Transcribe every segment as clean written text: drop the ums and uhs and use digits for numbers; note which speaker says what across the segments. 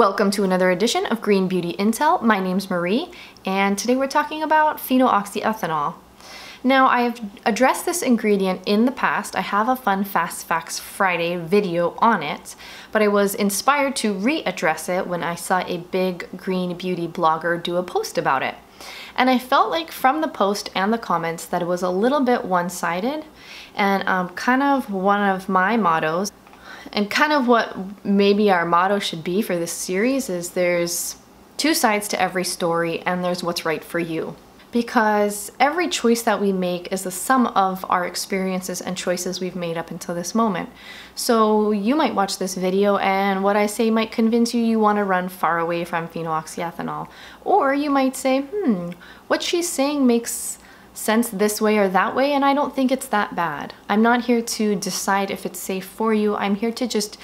Speaker 1: Welcome to another edition of Green Beauty Intel. My name's Marie, and today we're talking about phenoxyethanol. Now, I have addressed this ingredient in the past. I have a fun Fast Facts Friday video on it, but I was inspired to readdress it when I saw a big green beauty blogger do a post about it. And I felt like from the post and the comments that it was a little bit one-sided, and kind of one of my mottos, and kind of what maybe our motto should be for this series is there's two sides to every story and there's what's right for you. Because every choice that we make is the sum of our experiences and choices we've made up until this moment. So you might watch this video and what I say might convince you want to run far away from phenoxyethanol. Or you might say, what she's saying makes sense this way or that way, and I don't think it's that bad. I'm not here to decide if it's safe for you. I'm here to just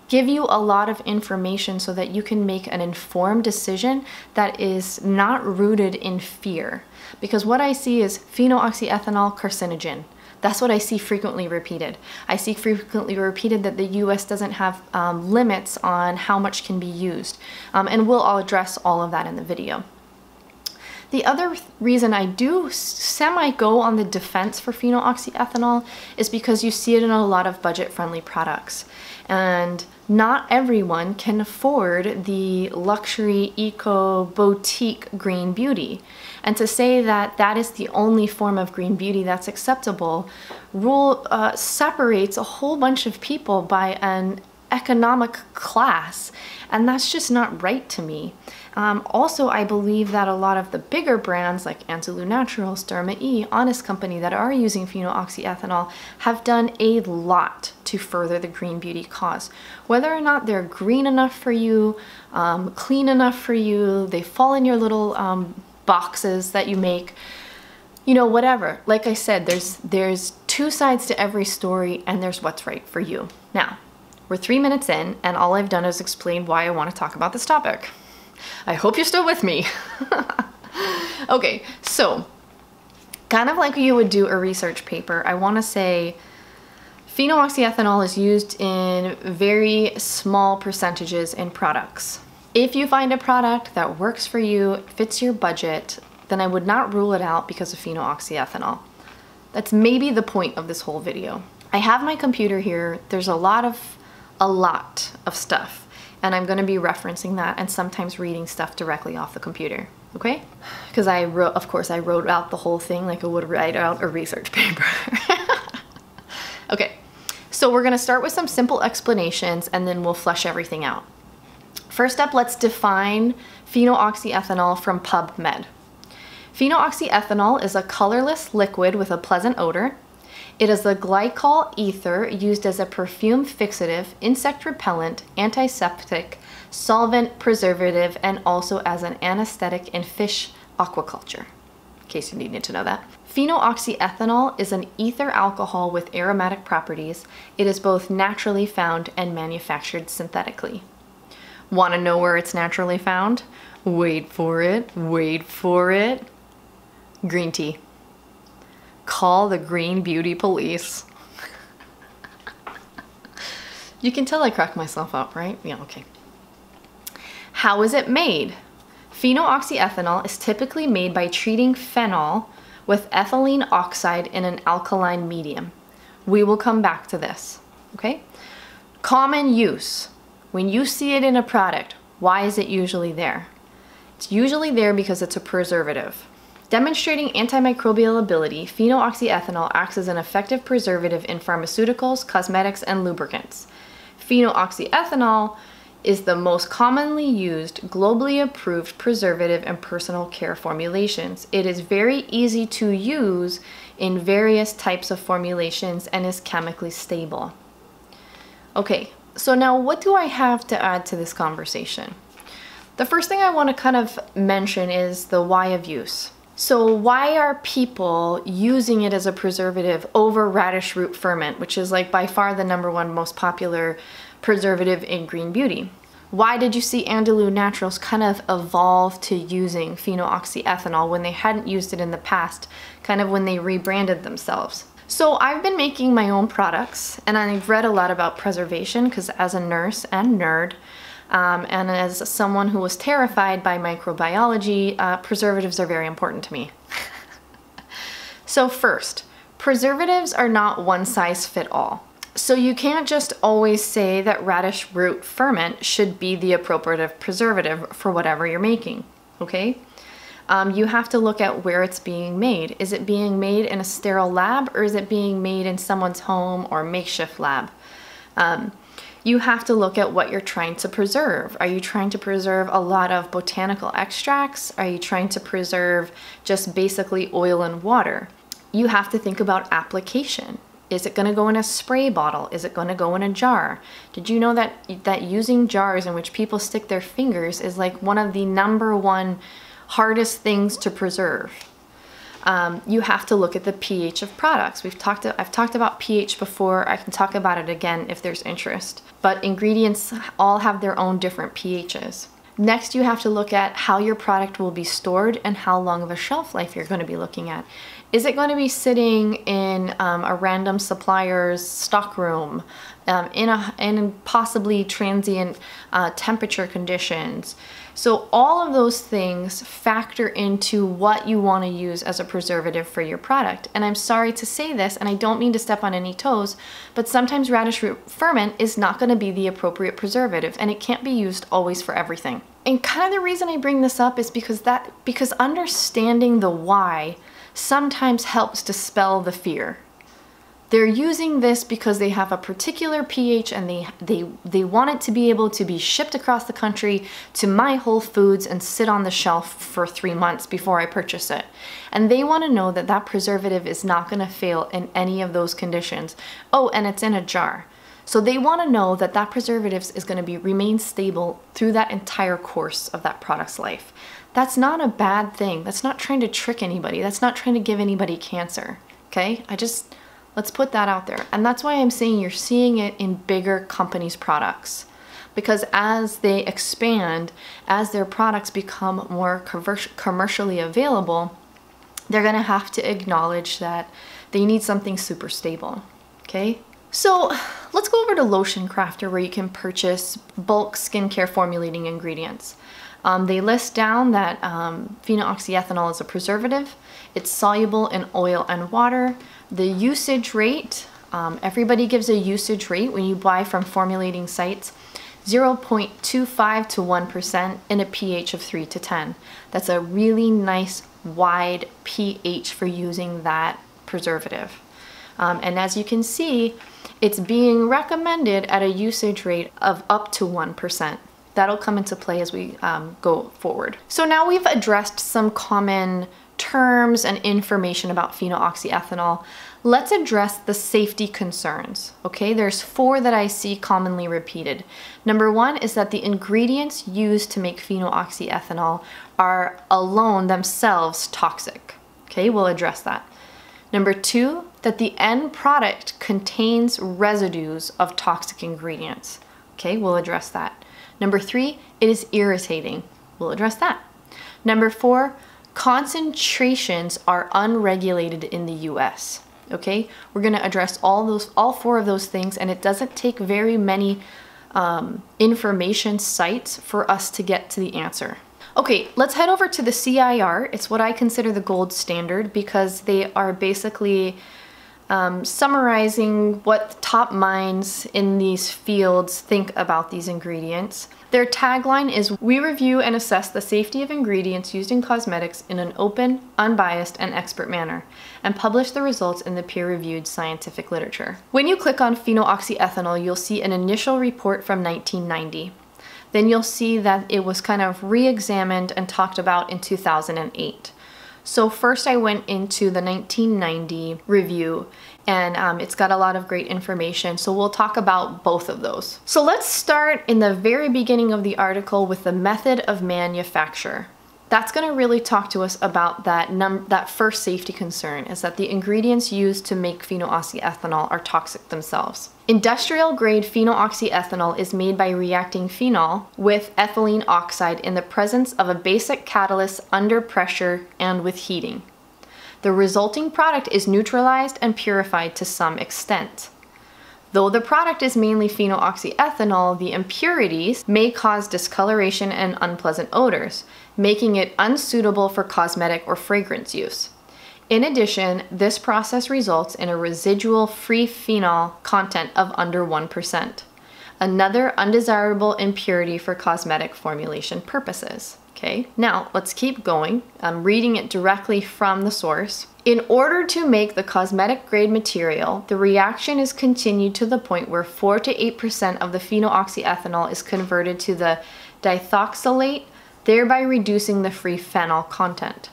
Speaker 1: give you a lot of information so that you can make an informed decision that is not rooted in fear. Because what I see is phenoxyethanol carcinogen. That's what I see frequently repeated. I see frequently repeated that the US doesn't have limits on how much can be used. And we'll address all of that in the video. The other reason I do semi-go on the defense for phenoxyethanol is because you see it in a lot of budget-friendly products. And not everyone can afford the luxury eco boutique green beauty. And to say that that is the only form of green beauty that's acceptable separates a whole bunch of people by an economic class, and that's just not right to me. Also, I believe that a lot of the bigger brands like Untitled Naturals, Derma E, Honest Company that are using phenoxyethanol have done a lot to further the green beauty cause. Whether or not they're green enough for you, clean enough for you, they fall in your little boxes that you make, you know, whatever. Like I said, there's two sides to every story and there's what's right for you. Now, we're 3 minutes in and all I've done is explain why I want to talk about this topic. I hope you're still with me. Okay, so kind of like you would do a research paper, I want to say phenoxyethanol is used in very small percentages in products. If you find a product that works for you, fits your budget, then I would not rule it out because of phenoxyethanol. That's maybe the point of this whole video. I have my computer here. There's a lot of stuff, and I'm going to be referencing that and sometimes reading stuff directly off the computer, okay? Because of course I wrote out the whole thing like I would write out a research paper. Okay, so we're going to start with some simple explanations and then we'll flesh everything out. First up, let's define phenoxyethanol from PubMed. Phenoxyethanol is a colorless liquid with a pleasant odor. It is a glycol ether used as a perfume fixative, insect repellent, antiseptic, solvent, preservative, and also as an anesthetic in fish aquaculture, in case you needed to know that. Phenoxyethanol is an ether alcohol with aromatic properties. It is both naturally found and manufactured synthetically. Want to know where it's naturally found? Wait for it, wait for it. Green tea. Call the green beauty police. You can tell I cracked myself up, right? Yeah, okay. How is it made? Phenoxyethanol is typically made by treating phenol with ethylene oxide in an alkaline medium. We will come back to this, okay? Common use. When you see it in a product, why is it usually there? It's usually there because it's a preservative. Demonstrating antimicrobial ability, phenoxyethanol acts as an effective preservative in pharmaceuticals, cosmetics, and lubricants. Phenoxyethanol is the most commonly used, globally approved preservative in personal care formulations. It is very easy to use in various types of formulations and is chemically stable. Okay, so now what do I have to add to this conversation? The first thing I want to kind of mention is the why of use. So why are people using it as a preservative over radish root ferment, which is like by far the #1 most popular preservative in green beauty? Why did you see Untitled Naturals kind of evolve to using phenoxyethanol when they hadn't used it in the past, kind of when they rebranded themselves? So I've been making my own products and I've read a lot about preservation because as a nurse and nerd, And as someone who was terrified by microbiology, preservatives are very important to me. So first, preservatives are not one size fit all. So you can't just always say that radish root ferment should be the appropriate preservative for whatever you're making, okay? You have to look at where it's being made. Is it being made in a sterile lab, or is it being made in someone's home or makeshift lab? You have to look at what you're trying to preserve. Are you trying to preserve a lot of botanical extracts? Are you trying to preserve just basically oil and water? You have to think about application. Is it going to go in a spray bottle? Is it going to go in a jar? Did you know that using jars in which people stick their fingers is like one of the #1 hardest things to preserve? You have to look at the pH of products. I've talked about pH before. I can talk about it again if there's interest. But ingredients all have their own different pHs. Next, you have to look at how your product will be stored and how long of a shelf life you're going to be looking at. Is it going to be sitting in a random supplier's stockroom, in possibly transient temperature conditions? So all of those things factor into what you want to use as a preservative for your product. And I'm sorry to say this, and I don't mean to step on any toes, but sometimes radish root ferment is not going to be the appropriate preservative, and it can't be used always for everything. And kind of the reason I bring this up is because understanding the why sometimes helps dispel the fear. They're using this because they have a particular pH and they want it to be able to be shipped across the country to my Whole Foods and sit on the shelf for 3 months before I purchase it. And they want to know that that preservative is not going to fail in any of those conditions. Oh, and it's in a jar. So they want to know that that preservative is going to remain stable through that entire course of that product's life. That's not a bad thing. That's not trying to trick anybody. That's not trying to give anybody cancer. Okay? Let's put that out there. And that's why I'm saying you're seeing it in bigger companies' products. Because as they expand, as their products become more commercially available, they're going to have to acknowledge that they need something super stable. Okay? So let's go over to Lotion Crafter, where you can purchase bulk skincare formulating ingredients. They list down that phenoxyethanol is a preservative. It's soluble in oil and water. The usage rate, everybody gives a usage rate when you buy from formulating sites, 0.25 to 1% in a pH of 3 to 10. That's a really nice wide pH for using that preservative. And as you can see, it's being recommended at a usage rate of up to 1%. That'll come into play as we go forward. So now we've addressed some common terms and information about phenoxyethanol. Let's address the safety concerns, okay? There's 4 that I see commonly repeated. Number 1 is that the ingredients used to make phenoxyethanol are alone themselves toxic, okay? We'll address that. Number 2, that the end product contains residues of toxic ingredients, okay? We'll address that. Number 3, it is irritating. We'll address that. Number 4, concentrations are unregulated in the US. Okay, we're going to address all 4 of those things, and it doesn't take very many information sites for us to get to the answer. Okay, let's head over to the CIR. It's what I consider the gold standard because they are basically summarizing what top minds in these fields think about these ingredients. Their tagline is, "We review and assess the safety of ingredients used in cosmetics in an open, unbiased, and expert manner, and publish the results in the peer-reviewed scientific literature." When you click on phenoxyethanol, you'll see an initial report from 1990. Then you'll see that it was kind of re-examined and talked about in 2008. So first I went into the 1990 review, and it's got a lot of great information, so we'll talk about both of those. So let's start in the very beginning of the article with the method of manufacture. That's going to really talk to us about that first safety concern, is that the ingredients used to make phenoxyethanol are toxic themselves. Industrial grade phenoxyethanol is made by reacting phenol with ethylene oxide in the presence of a basic catalyst under pressure and with heating. The resulting product is neutralized and purified to some extent. Though the product is mainly phenoxyethanol, the impurities may cause discoloration and unpleasant odors, making it unsuitable for cosmetic or fragrance use. In addition, this process results in a residual free phenol content of under 1%, another undesirable impurity for cosmetic formulation purposes. Okay, now let's keep going. I'm reading it directly from the source. In order to make the cosmetic grade material, the reaction is continued to the point where 4 to 8% of the phenoxyethanol is converted to the dithoxylate, thereby reducing the free phenol content.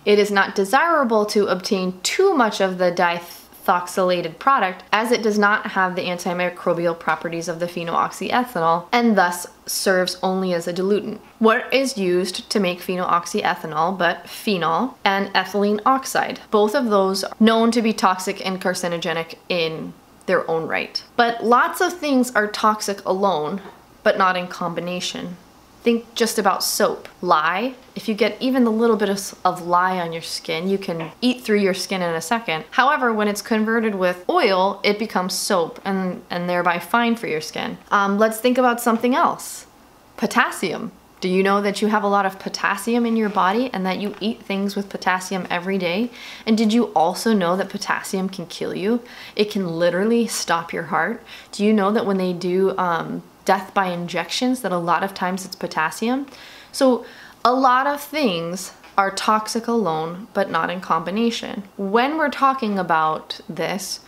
Speaker 1: It is not desirable to obtain too much of the dithoxylated product, as it does not have the antimicrobial properties of the phenoxyethanol and thus serves only as a diluent. What is used to make phenoxyethanol but phenol and ethylene oxide? Both of those are known to be toxic and carcinogenic in their own right. But lots of things are toxic alone, but not in combination. Think just about soap. Lye, if you get even a little bit of lye on your skin, you can eat through your skin in a second. However, when it's converted with oil, it becomes soap and thereby fine for your skin. Let's think about something else. Potassium. Do you know that you have a lot of potassium in your body and that you eat things with potassium every day? And did you also know that potassium can kill you? It can literally stop your heart. Do you know that when they do death by injections, that a lot of times it's potassium? So a lot of things are toxic alone, but not in combination. When we're talking about this,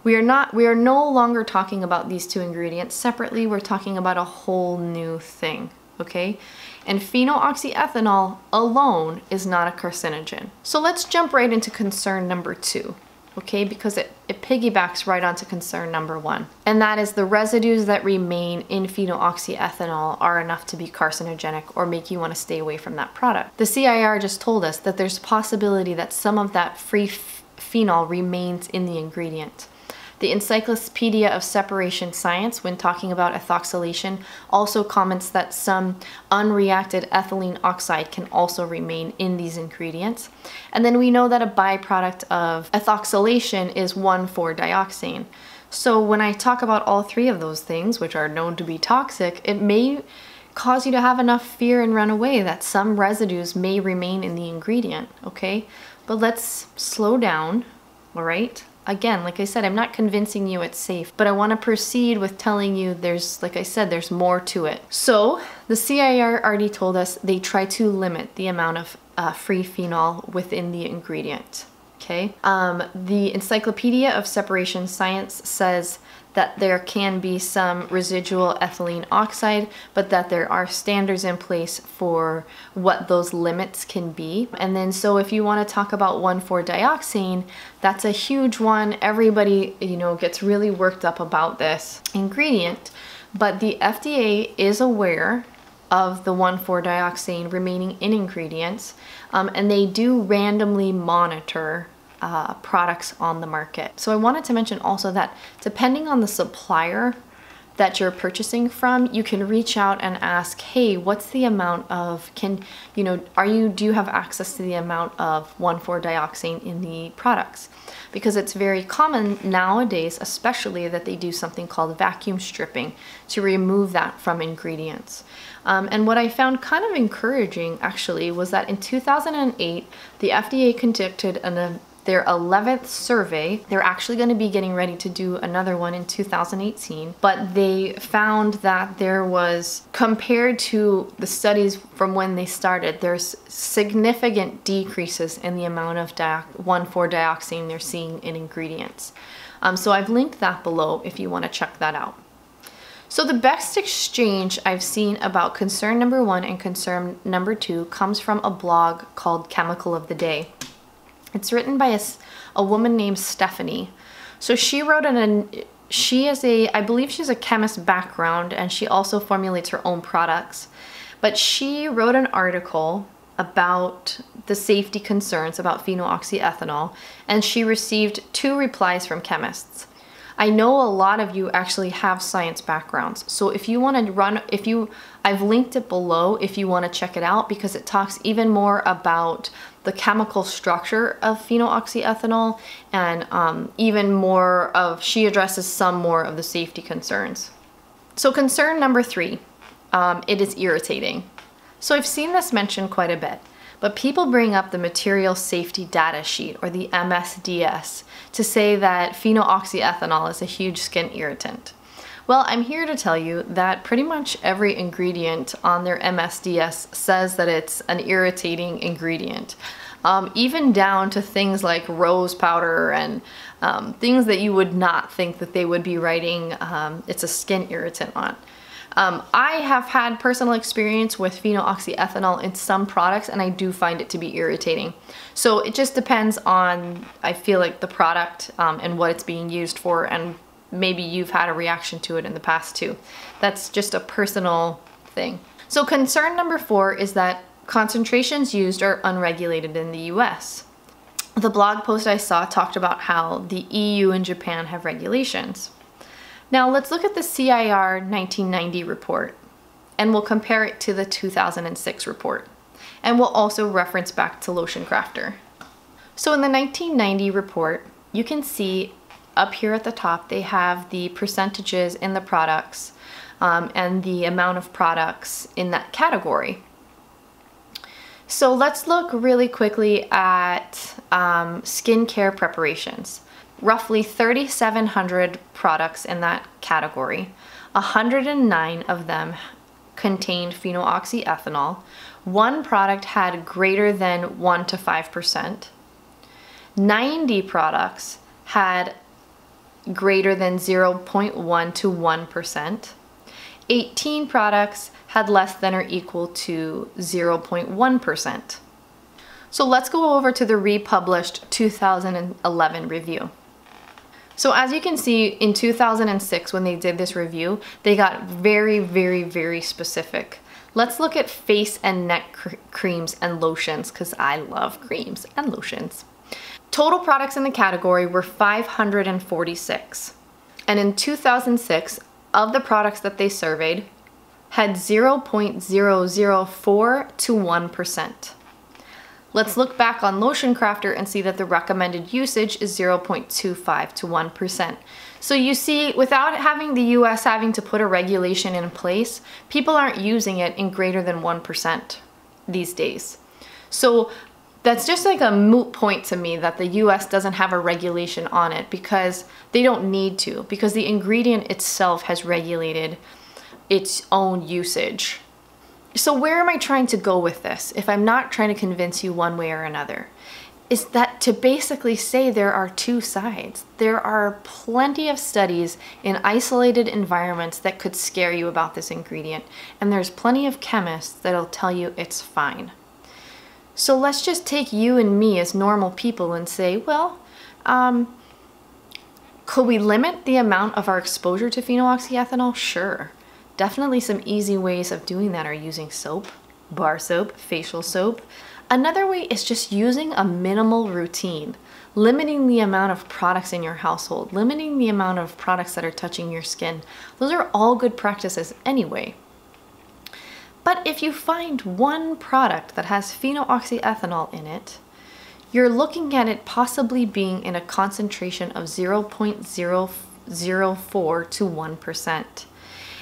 Speaker 1: we are no longer talking about these two ingredients separately. We're talking about a whole new thing, okay? And phenoxyethanol alone is not a carcinogen. So let's jump right into concern number 2. Okay, because it piggybacks right onto concern number 1. And that is the residues that remain in phenoxyethanol are enough to be carcinogenic or make you want to stay away from that product. The CIR just told us that there's a possibility that some of that free phenol remains in the ingredient. The Encyclopedia of Separation Science, when talking about ethoxylation, also comments that some unreacted ethylene oxide can also remain in these ingredients. And then we know that a byproduct of ethoxylation is 1,4-dioxane. So when I talk about all 3 of those things, which are known to be toxic, it may cause you to have enough fear and run away that some residues may remain in the ingredient, okay? But let's slow down, all right? Again, like I said, I'm not convincing you it's safe, but I want to proceed with telling you there's, like I said, there's more to it. So the CIR already told us they try to limit the amount of free phenol within the ingredient, okay? The Encyclopedia of Separation Science says that there can be some residual ethylene oxide, but that there are standards in place for what those limits can be. And then so if you want to talk about 1,4-dioxane, that's a huge one. Everybody, you know, gets really worked up about this ingredient, but the FDA is aware of the 1,4-dioxane remaining in ingredients, and they do randomly monitor products on the market. So I wanted to mention also that depending on the supplier that you're purchasing from, you can reach out and ask, hey, what's the amount of, do you have access to the amount of 1,4-dioxane in the products? Because it's very common nowadays, especially, that they do something called vacuum stripping to remove that from ingredients. And what I found kind of encouraging actually was that in 2008, the FDA conducted their 11th survey. They're actually going to be getting ready to do another one in 2018, but they found that there was, compared to the studies from when they started, there's significant decreases in the amount of 1,4-dioxane they're seeing in ingredients. So I've linked that below if you want to check that out. So the best exchange I've seen about concern number 1 and concern number 2 comes from a blog called Chemical of the Day. It's written by a woman named Stephanie. So she wrote I believe she's a chemist background, and she also formulates her own products. But she wrote an article about the safety concerns about phenoxyethanol, and she received 2 replies from chemists. I know a lot of you actually have science backgrounds. So if you want to run, I've linked it below if you want to check it out, because it talks even more about the chemical structure of phenoxyethanol, and even more of, she addresses some more of the safety concerns. So concern number 3, it is irritating. So I've seen this mentioned quite a bit, but people bring up the Material Safety Data Sheet, or the MSDS, to say that phenoxyethanol is a huge skin irritant. Well, I'm here to tell you that pretty much every ingredient on their MSDS says that it's an irritating ingredient. Even down to things like rose powder and things that you would not think that they would be writing it's a skin irritant on. I have had personal experience with phenoxyethanol in some products, and I do find it to be irritating. So it just depends on, I feel like, the product and what it's being used for, and maybe you've had a reaction to it in the past too. That's just a personal thing. So concern number 4 is that concentrations used are unregulated in the US. The blog post I saw talked about how the EU and Japan have regulations. Now let's look at the CIR 1990 report, and we'll compare it to the 2006 report. And we'll also reference back to Lotion Crafter. So in the 1990 report, you can see up here at the top, they have the percentages in the products and the amount of products in that category. So let's look really quickly at skincare preparations. Roughly 3,700 products in that category. 109 of them contained phenoxyethanol. One product had greater than 1 to 5%. 90 products had greater than 0.1 to 1%. 18 products had less than or equal to 0.1%. So let's go over to the republished 2011 review. So as you can see, in 2006, when they did this review, they got very, very, very specific. Let's look at face and neck creams and lotions, because I love creams and lotions. Total products in the category were 546. And in 2006, of the products that they surveyed, had 0.004 to 1%. Let's look back on Lotion Crafter and see that the recommended usage is 0.25 to 1%. So you see, without having the US having to put a regulation in place, people aren't using it in greater than 1% these days. So that's just like a moot point to me that the US doesn't have a regulation on it, because they don't need to, because the ingredient itself has regulated its own usage. So where am I trying to go with this, if I'm not trying to convince you one way or another? Is that to basically say there are two sides. There are plenty of studies in isolated environments that could scare you about this ingredient, and there's plenty of chemists that'll tell you it's fine. So let's just take you and me as normal people and say, well, could we limit the amount of our exposure to phenoxyethanol? Sure. Definitely some easy ways of doing that are using soap, bar soap, facial soap. Another way is just using a minimal routine, limiting the amount of products in your household, limiting the amount of products that are touching your skin. Those are all good practices anyway. But if you find one product that has phenoxyethanol in it, you're looking at it possibly being in a concentration of 0.004 to 1%.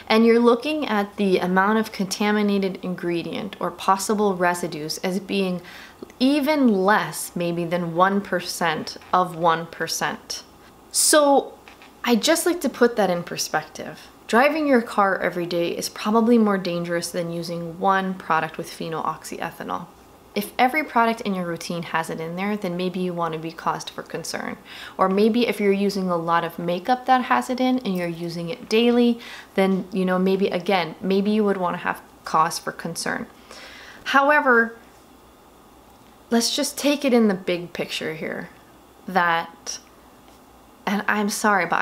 Speaker 1: And you're looking at the amount of contaminated ingredient or possible residues as being even less maybe than 1% of 1%. So I just like to put that in perspective. Driving your car every day is probably more dangerous than using one product with phenoxyethanol. If every product in your routine has it in there, then maybe you want to be cause for concern. Or maybe if you're using a lot of makeup that has it in and you're using it daily, then, you know, maybe again, maybe you would want to have cause for concern. However, let's just take it in the big picture here. That, and I'm sorry, but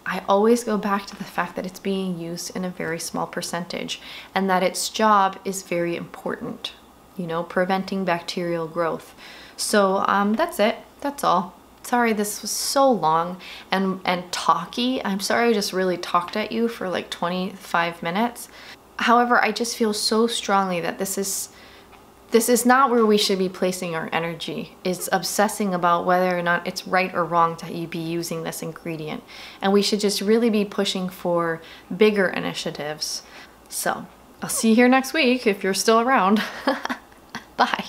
Speaker 1: I always go back to the fact that it's being used in a very small percentage and that its job is very important. You know, preventing bacterial growth. So that's it. That's all. Sorry this was so long and talky. I'm sorry I just really talked at you for like 25 minutes. However, I just feel so strongly that this is not where we should be placing our energy, is obsessing about whether or not it's right or wrong to be using this ingredient. And we should just really be pushing for bigger initiatives. So I'll see you here next week if you're still around. Bye.